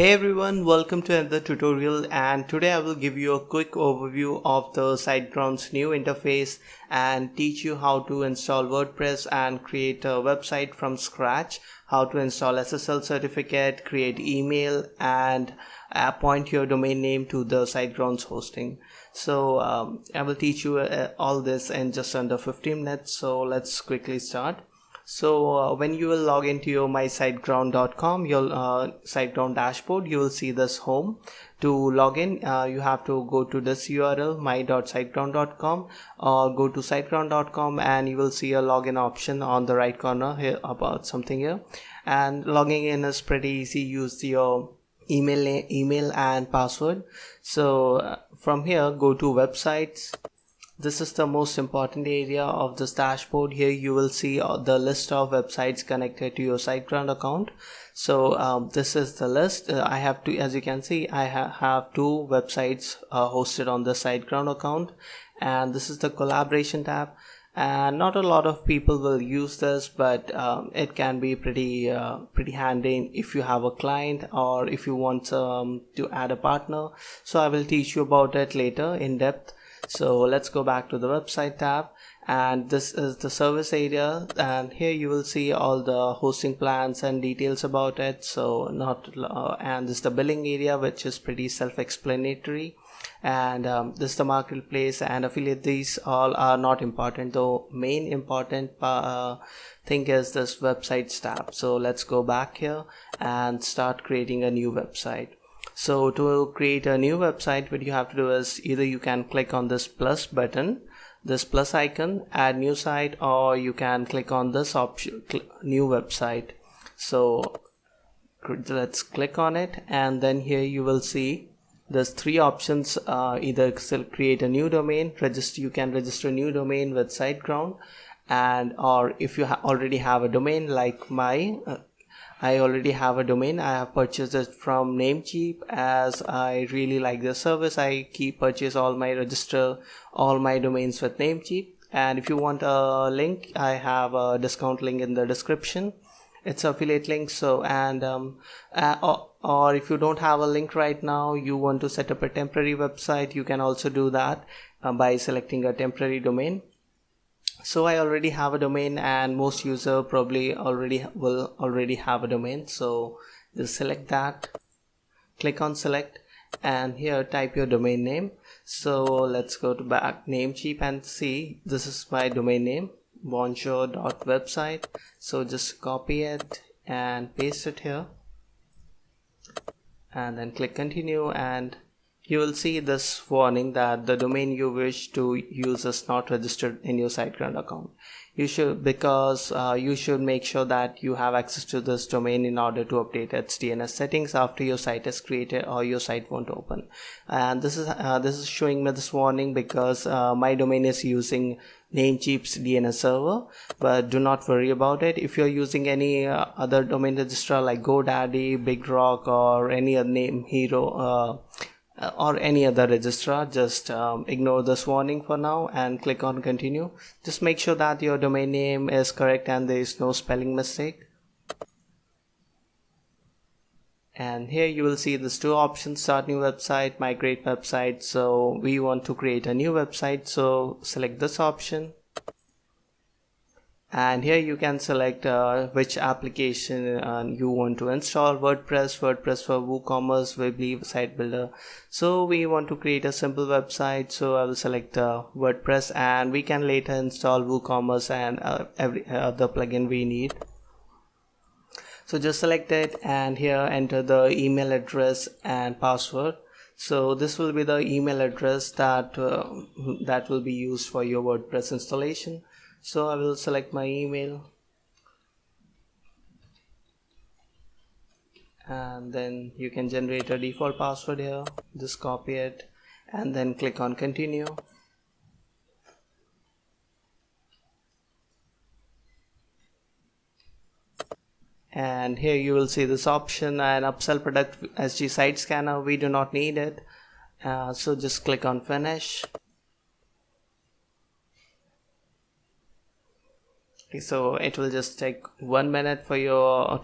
Hey everyone, welcome to another tutorial, and today I will give you a quick overview of the Siteground's new interface and teach you how to install WordPress and create a website from scratch, how to install SSL certificate, create email, and point your domain name to the Siteground's hosting. So I will teach you all this in just under 15 minutes, so let's quickly start. So when you will log into your mysiteground.com, your Siteground dashboard, you will see this home. To log in, you have to go to this URL my.siteground.com or go to siteground.com, and you will see a login option on the right corner here about something here. And logging in is pretty easy. Use your email and password. So from here, go to websites. This is the most important area of this dashboard. Here you will see the list of websites connected to your Siteground account. So this is the list. I have to, as you can see, I have two websites hosted on the Siteground account, and this is the collaboration tab. And not a lot of people will use this, but it can be pretty handy if you have a client or if you want to add a partner. So I will teach you about it later in depth. So let's go back to the website tab, and this is the service area, and here you will see all the hosting plans and details about it. So and this is the billing area, which is pretty self-explanatory, and this is the marketplace and affiliate. These all are not important, though main important thing is this websites tab. So let's go back here and start creating a new website. So to create a new website, what you have to do is either you can click on this plus button, this plus icon, add new site, or you can click on this option, new website. So let's click on it, and then here you will see there's three options. Either create a new domain, you can register a new domain with Siteground, and or if you already have a domain like I already have a domain. I have purchased it from Namecheap as I really like the service. I register all my domains with Namecheap. And if you want a link, I have a discount link in the description. It's affiliate link. So or if you don't have a link right now, you want to set up a temporary website, you can also do that by selecting a temporary domain. So I already have a domain, and most user probably will already have a domain. So just select that, click on select, and here type your domain name. So let's go to back Namecheap and see this is my domain name, bonjour.website. So just copy it and paste it here, and then click continue, and you will see this warning that the domain you wish to use is not registered in your Siteground account. You should make sure that you have access to this domain in order to update its DNS settings after your site is created or your site won't open. And this is showing me this warning because my domain is using Namecheap's DNS server, but do not worry about it. If you're using any other domain registrar like GoDaddy, BigRock, or any other name hero or any other registrar, just ignore this warning for now and click on continue. Just make sure that your domain name is correct and there is no spelling mistake. And here you will see these two options: start new website, migrate website. So we want to create a new website, so select this option. And here you can select which application you want to install: WordPress for WooCommerce, Weebly, Site Builder. So we want to create a simple website, so I will select WordPress, and we can later install WooCommerce and every other plugin we need. So just select it, and here enter the email address and password. So this will be the email address that will be used for your WordPress installation. So I will select my email, and then you can generate a default password here. Just copy it and then click on continue. And here you will see this option, an upsell product SG site scanner. We do not need it, so just click on finish. So it will just take 1 minute for you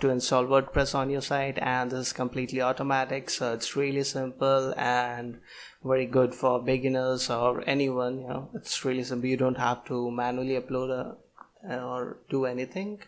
to install WordPress on your site, and this is completely automatic. So it's really simple and very good for beginners or anyone. It's really simple. You don't have to manually upload or do anything.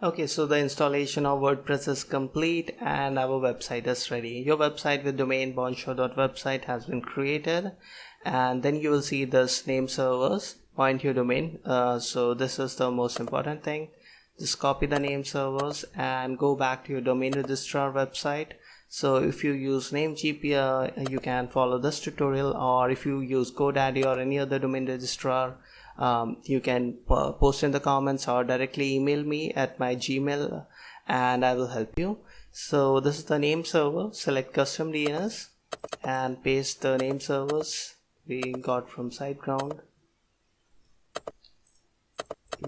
Okay, so the installation of WordPress is complete and our website is ready. Your website with domain bonshow.website has been created, and then you will see this name servers, point your domain. So this is the most important thing. Just copy the name servers and go back to your domain registrar website. So if you use Namecheap, you can follow this tutorial, or if you use GoDaddy or any other domain registrar, you can post in the comments or directly email me at my Gmail and I will help you. So this is the name server. Select custom DNS and paste the name servers we got from Siteground.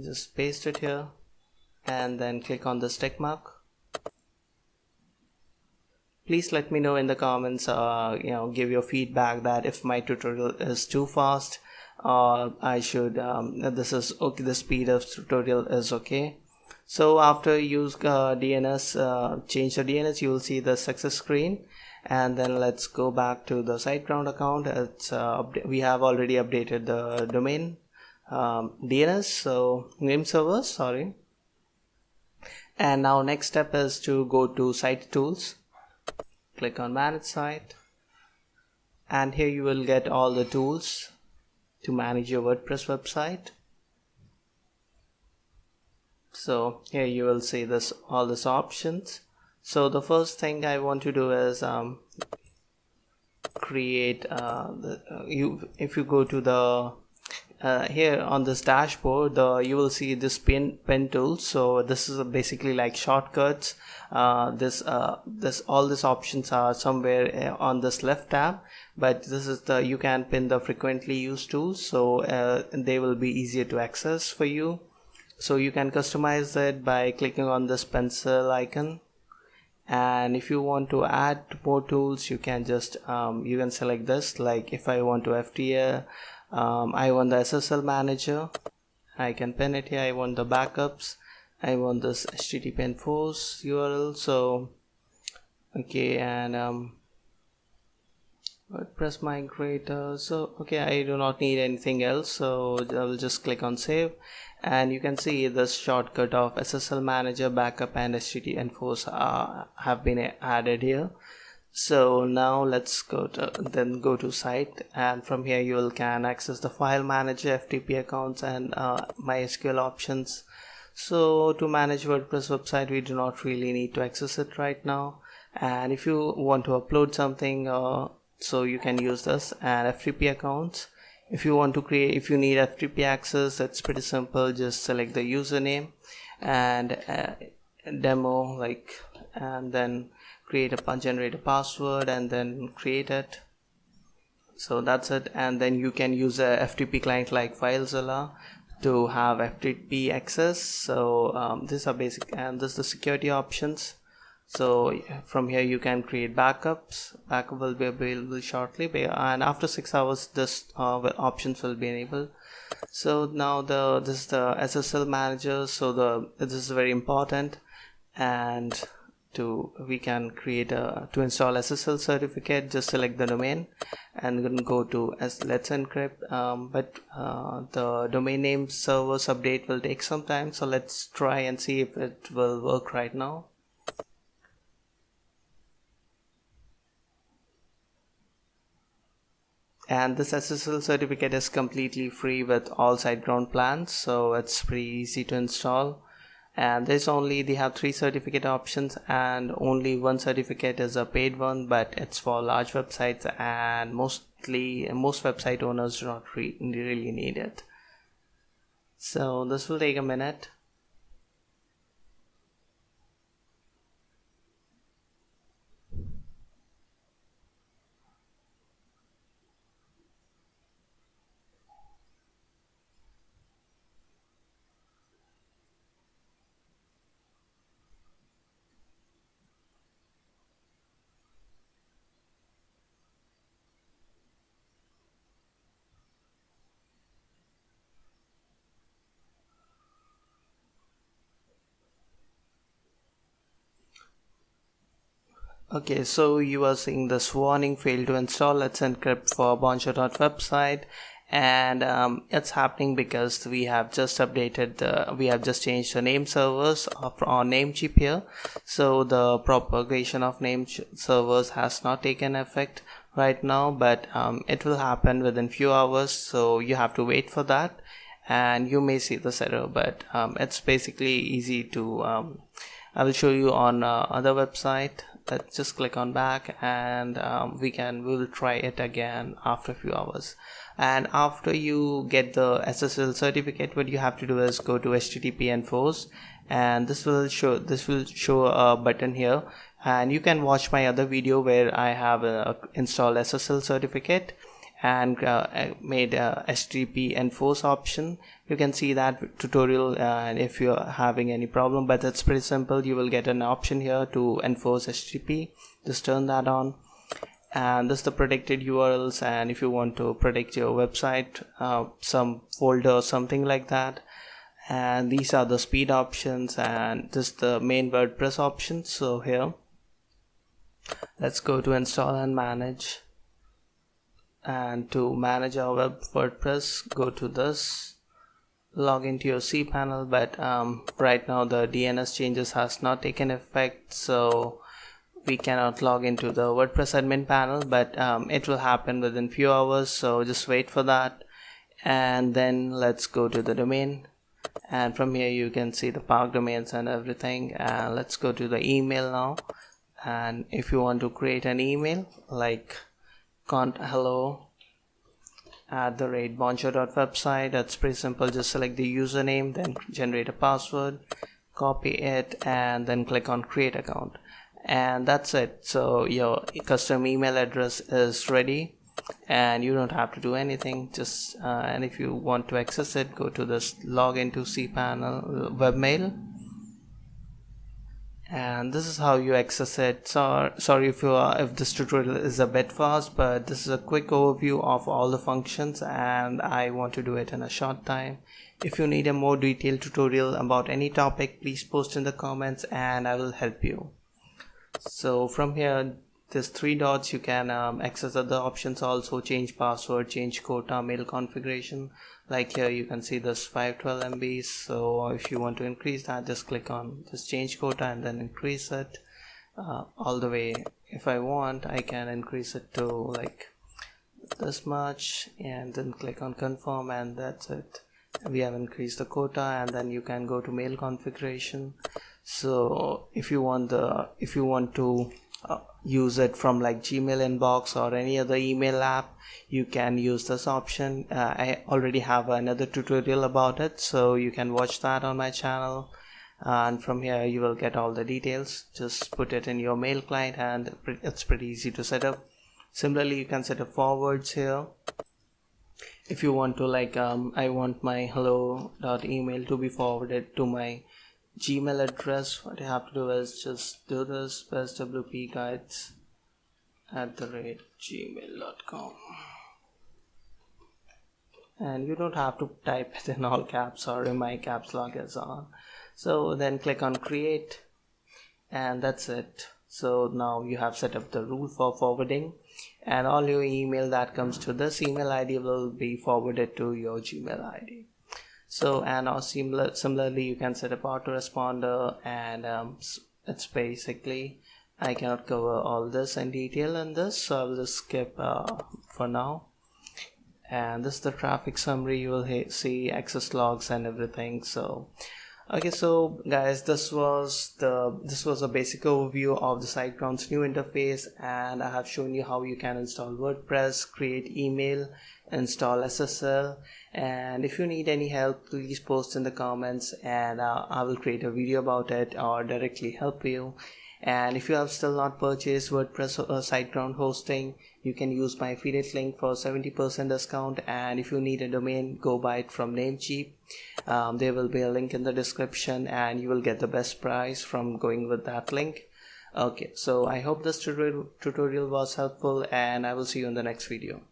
Just paste it here and then click on this tick mark. Please let me know in the comments, give your feedback that if my tutorial is too fast, I should this is okay, the speed of tutorial is okay. So after you use DNS, change the DNS, you will see the success screen. And then let's go back to the Siteground account. It's we have already updated the domain DNS, so name servers, sorry. And now next step is to go to site tools, click on manage site, and here you will get all the tools to manage your WordPress website. So here you will see all these options. So the first thing I want to do is create if you go to the here on this dashboard, you will see this pen tool. So this is basically like shortcuts. All these options are somewhere on this left tab, but this is you can pin the frequently used tools, so they will be easier to access for you. So you can customize it by clicking on this pencil icon, and if you want to add more tools, you can just you can select this. Like if I want to FTA, I want the SSL manager, I can pin it here. I want the backups, I want this HTTP enforce URL. So okay, and WordPress migrator. So okay, I do not need anything else, so I will just click on save, and you can see the shortcut of SSL manager, backup, and HTTP enforce have been added here. So now let's go to site, and from here you can access the file manager, FTP accounts, and MySQL options. So to manage WordPress website, we do not really need to access it right now. And if you want to upload something, so you can use this. And FTP accounts, if you need FTP access, it's pretty simple. Just select the username and demo, and then generate a password and then create it. So that's it. And then you can use a FTP client like FileZilla to have FTP access. So these are basic, and this is the security options. So from here you can create backups. Backup will be available shortly, and after 6 hours this options will be enabled. So now this is the SSL manager. So this is very important, and we can create to install SSL certificate. Just select the domain and then go to let's encrypt, but the domain name servers update will take some time, so let's try and see if it will work right now. And this SSL certificate is completely free with all Siteground plans, so it's pretty easy to install. And they have 3 certificate options, and only one certificate is a paid one, but it's for large websites, and most website owners do not really need it. So this will take a minute. Okay, so you are seeing this warning, failed to install. Let's encrypt for bonjour.website. And it's happening because we have just changed the name servers of our Namecheap here. So the propagation of name servers has not taken effect right now, but it will happen within few hours, so you have to wait for that. And you may see this error, but it's basically easy to I will show you on other website. Let's just click on back, and we will try it again after a few hours. And after you get the SSL certificate, what you have to do is go to HTTP enforce, and this will show a button here, and you can watch my other video where I have installed SSL certificate and made a HTTP enforce option. You can see that tutorial, and if you're having any problem, but it's pretty simple. You will get an option here to enforce HTTP. Just turn that on, and this is the protected URLs. And if you want to protect your website, some folder or something like that, and these are the speed options, and this is the main WordPress options. So here, let's go to install and manage. And to manage our web WordPress, go to this, log into your cPanel, but right now the DNS changes has not taken effect, so we cannot log into the WordPress admin panel, but it will happen within few hours, so just wait for that. And then let's go to the domain, and from here you can see the park domains and everything. And let's go to the email now. And if you want to create an email like hello@bonjour.website, that's pretty simple. Just select the username, then generate a password, copy it, and then click on create account, and that's it. So your custom email address is ready, and you don't have to do anything. Just and if you want to access it, go to this login to cPanel webmail, and this is how you access it. So sorry if this tutorial is a bit fast, but this is a quick overview of all the functions, and I want to do it in a short time. If you need a more detailed tutorial about any topic, please post in the comments and I will help you. So from here, there's 3 dots. You can access other options also: change password, change quota, mail configuration. Like here you can see this 512 MB, so if you want to increase that, just click on this change quota and then increase it all the way. If I want, I can increase it to like this much, and then click on confirm, and that's it. We have increased the quota. And then you can go to mail configuration. So if you want to use it from like Gmail inbox or any other email app, you can use this option. I already have another tutorial about it, so you can watch that on my channel. And from here you will get all the details. Just put it in your mail client, and it's pretty easy to set up. Similarly, you can set up forwards here. If you want to like I want my hello.email to be forwarded to my Gmail address, what you have to do is just do this, press wpguides@gmail.com, and you don't have to type it in all caps. Sorry, my caps lock is on. So then click on create, and that's it. So now you have set up the rule for forwarding, and all your email that comes to this email ID will be forwarded to your Gmail ID. So, and similarly you can set up autoresponder, and it's basically, I cannot cover all this in detail in this, so I'll just skip for now. And this is the traffic summary. You will see access logs and everything. So okay, so guys, this was a basic overview of the Siteground's new interface, and I have shown you how you can install WordPress, create email, install SSL. And if you need any help, please post in the comments, and I will create a video about it or directly help you. And if you have still not purchased WordPress Siteground hosting, you can use my affiliate link for 70% discount. And if you need a domain, go buy it from Namecheap. There will be a link in the description, and you will get the best price from going with that link. Okay, so I hope this tutorial was helpful, and I will see you in the next video.